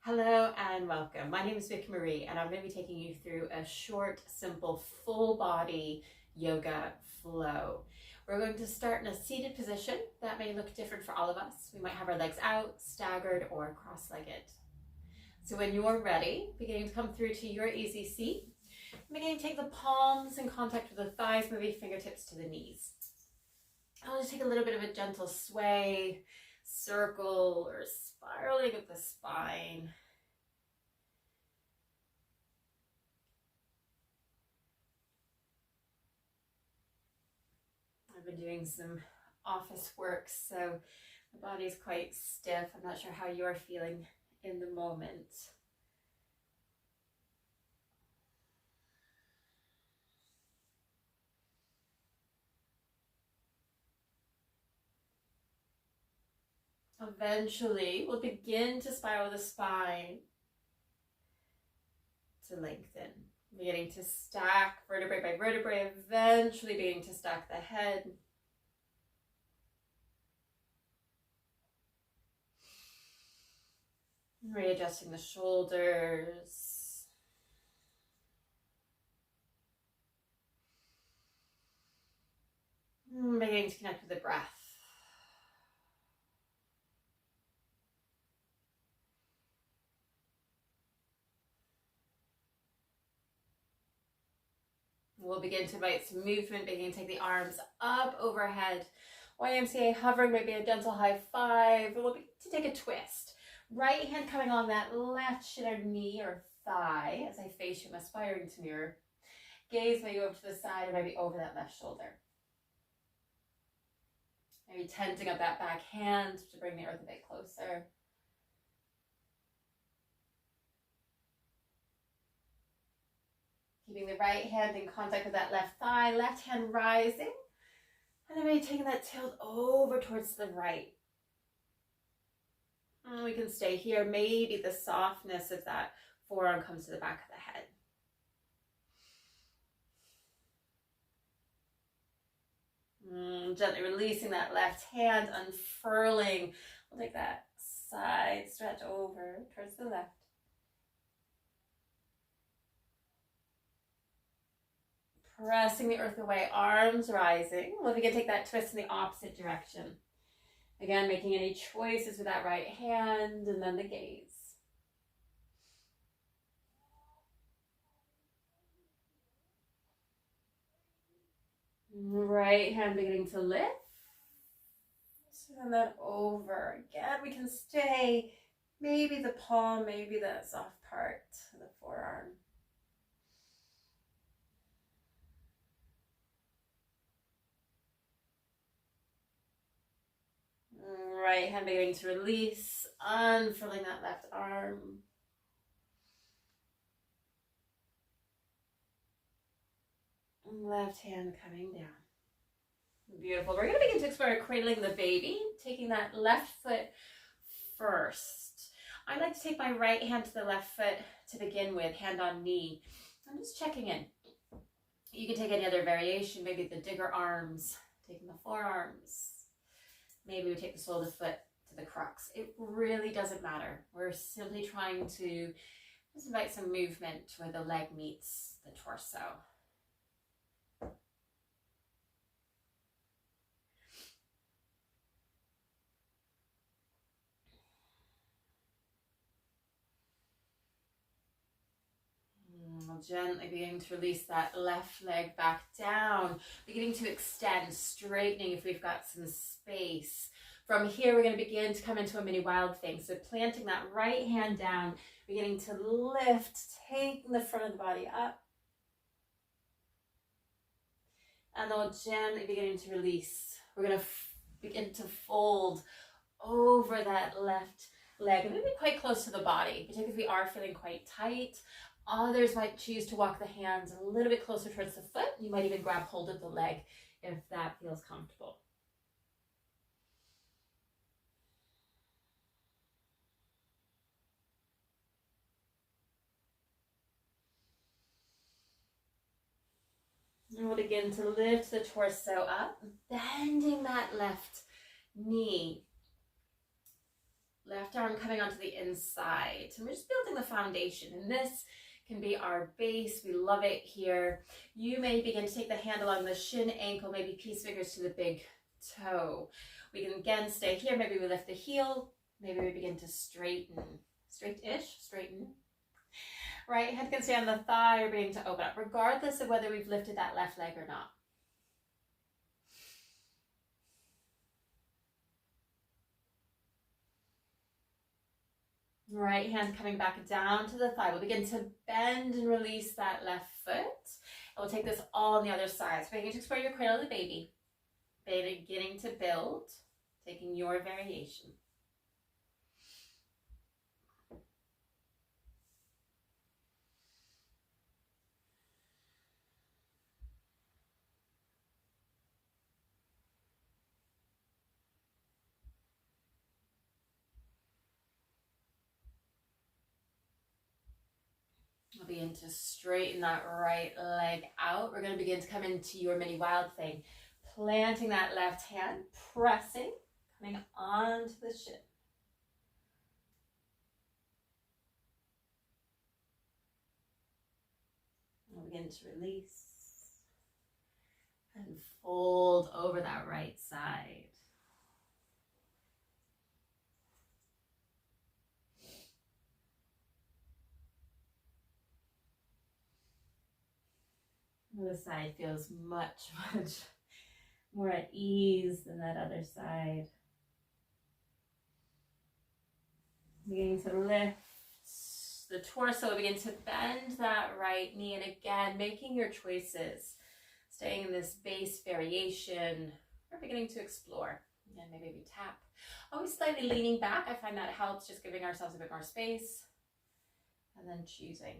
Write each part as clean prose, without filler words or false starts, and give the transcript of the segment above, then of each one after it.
Hello and welcome. My name is Vickie-Marie and I'm going to be taking you through a short, simple, full body yoga flow. We're going to start in a seated position. That may look different for all of us. We might have our legs out, staggered, or cross-legged. So when you're ready, beginning to come through to your easy seat, beginning to take the palms in contact with the thighs, moving fingertips to the knees. I'll just take a little bit of a gentle sway, circle, or spiraling of the spine. I've been doing some office work, so my body's quite stiff. I'm not sure how you're feeling in the moment. Eventually, we'll begin to spiral the spine to lengthen. Beginning to stack vertebrae by vertebrae, eventually beginning to stack the head. Readjusting the shoulders. Beginning to connect with the breath. We'll begin to invite some movement, beginning to take the arms up overhead. YMCA hovering, maybe a gentle high five. We'll begin to take a twist. Right hand coming along that left shin or knee or thigh as I face you, I'm aspiring to mirror. Gaze maybe over to the side or maybe over that left shoulder. Maybe tensing up that back hand to bring the earth a bit closer. Keeping the right hand in contact with that left thigh, left hand rising. And then maybe taking that tilt over towards the right. And we can stay here. Maybe the softness of that forearm comes to the back of the head. Gently releasing that left hand, unfurling. We'll take that side stretch over towards the left. Pressing the earth away, arms rising. We'll begin to take that twist in the opposite direction. Again, making any choices with that right hand and then the gaze. Right hand beginning to lift. And then over. Again, we can stay. Maybe the palm, maybe the soft part of the forearm. Right hand beginning to release, unfurling that left arm. Left hand coming down. Beautiful. We're going to begin to explore cradling the baby, taking that left foot first. I like to take my right hand to the left foot to begin with, hand on knee. I'm just checking in. You can take any other variation, maybe the digger arms, taking the forearms. Maybe we take the sole of the foot to the crux. It really doesn't matter. We're simply trying to just invite some movement where the leg meets the torso. Gently beginning to release that left leg back down, beginning to extend, straightening if we've got some space. From here, we're going to begin to come into a mini wild thing. So planting that right hand down, beginning to lift, taking the front of the body up. And then we'll gently beginning to release. We're going to begin to fold over that left leg, maybe quite close to the body, particularly if we are feeling quite tight. Others might choose to walk the hands a little bit closer towards the foot. You might even grab hold of the leg if that feels comfortable. And we'll begin to lift the torso up, bending that left knee. Left arm coming onto the inside. So we're just building the foundation, and this can be our base. We love it here. You may begin to take the hand along the shin, ankle, maybe peace fingers to the big toe. We can again stay here. Maybe we lift the heel. Maybe we begin to straighten. Straight-ish, straighten. Right hand can stay on the thigh or begin to open up, regardless of whether we've lifted that left leg or not. Right hand coming back down to the thigh. We'll begin to bend and release that left foot. And we'll take this all on the other side. So beginning to explore your cradle to baby. Beginning to build, taking your variation. We'll begin to straighten that right leg out. We're going to begin to come into your mini wild thing. Planting that left hand, pressing, coming onto the shin. We'll begin to release and fold over that right side. This side feels much more at ease than that other side. Beginning to lift the torso, begin to bend that right knee, and again, making your choices, staying in this base variation, or beginning to explore. And maybe we tap. Always slightly leaning back. I find that helps, just giving ourselves a bit more space, and then choosing.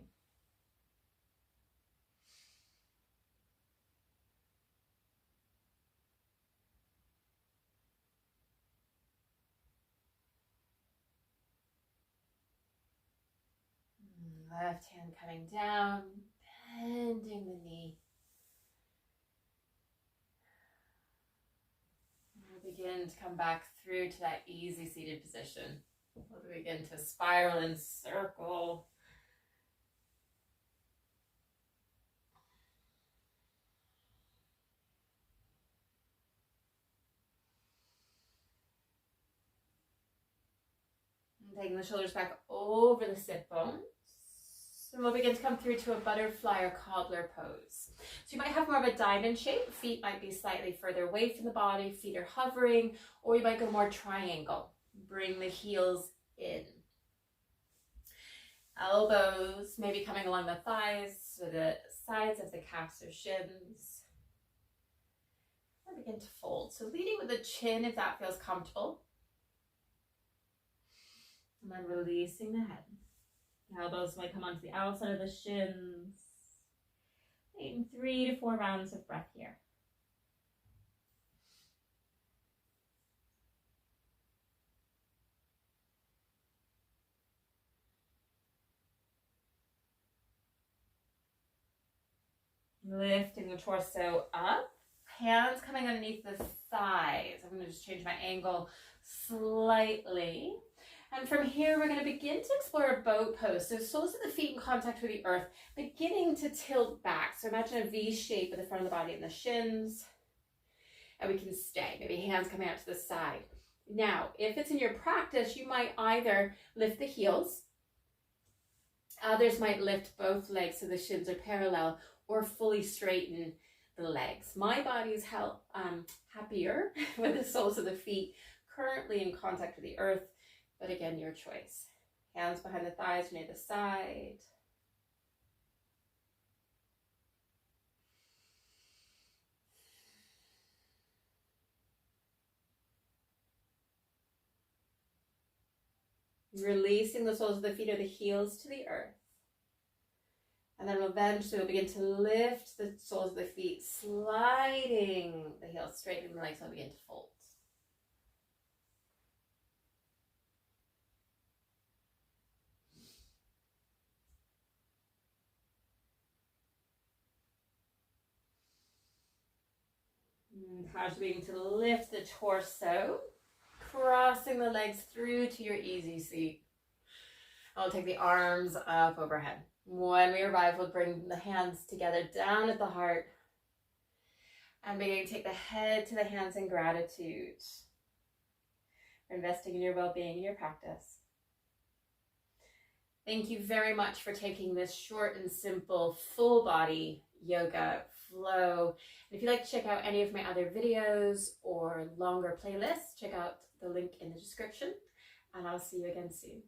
Left hand coming down, bending the knee. We'll begin to come back through to that easy seated position. We'll begin to spiral and circle. And taking the shoulders back over the sit bones. And we'll begin to come through to a butterfly or cobbler pose. So you might have more of a diamond shape. Feet might be slightly further away from the body. Feet are hovering, or you might go more triangle. Bring the heels in. Elbows maybe coming along the thighs, so the sides of the calves or shins. And begin to fold. So leading with the chin if that feels comfortable. And then releasing the head. Elbows might come onto the outside of the shins. Taking 3 to 4 rounds of breath here. Lifting the torso up. Hands coming underneath the thighs. I'm going to just change my angle slightly. And from here, we're going to begin to explore a boat pose. So soles of the feet in contact with the earth, beginning to tilt back. So imagine a V shape at the front of the body and the shins. And we can stay. Maybe hands coming out to the side. Now, if it's in your practice, you might either lift the heels. Others might lift both legs so the shins are parallel, or fully straighten the legs. My body is happier with the soles of the feet currently in contact with the earth. But again, your choice. Hands behind the thighs, near the side. Releasing the soles of the feet or the heels to the earth. And then eventually we'll begin to lift the soles of the feet, sliding the heels, straightening the legs, and we'll begin to fold. How's beginning to lift the torso, crossing the legs through to your easy seat. I'll take the arms up overhead. When we arrive, we'll bring the hands together down at the heart and begin to take the head to the hands in gratitude for investing in your well-being and your practice. Thank you very much for taking this short and simple full body yoga flow. And if you'd like to check out any of my other videos or longer playlists, check out the link in the description, and I'll see you again soon.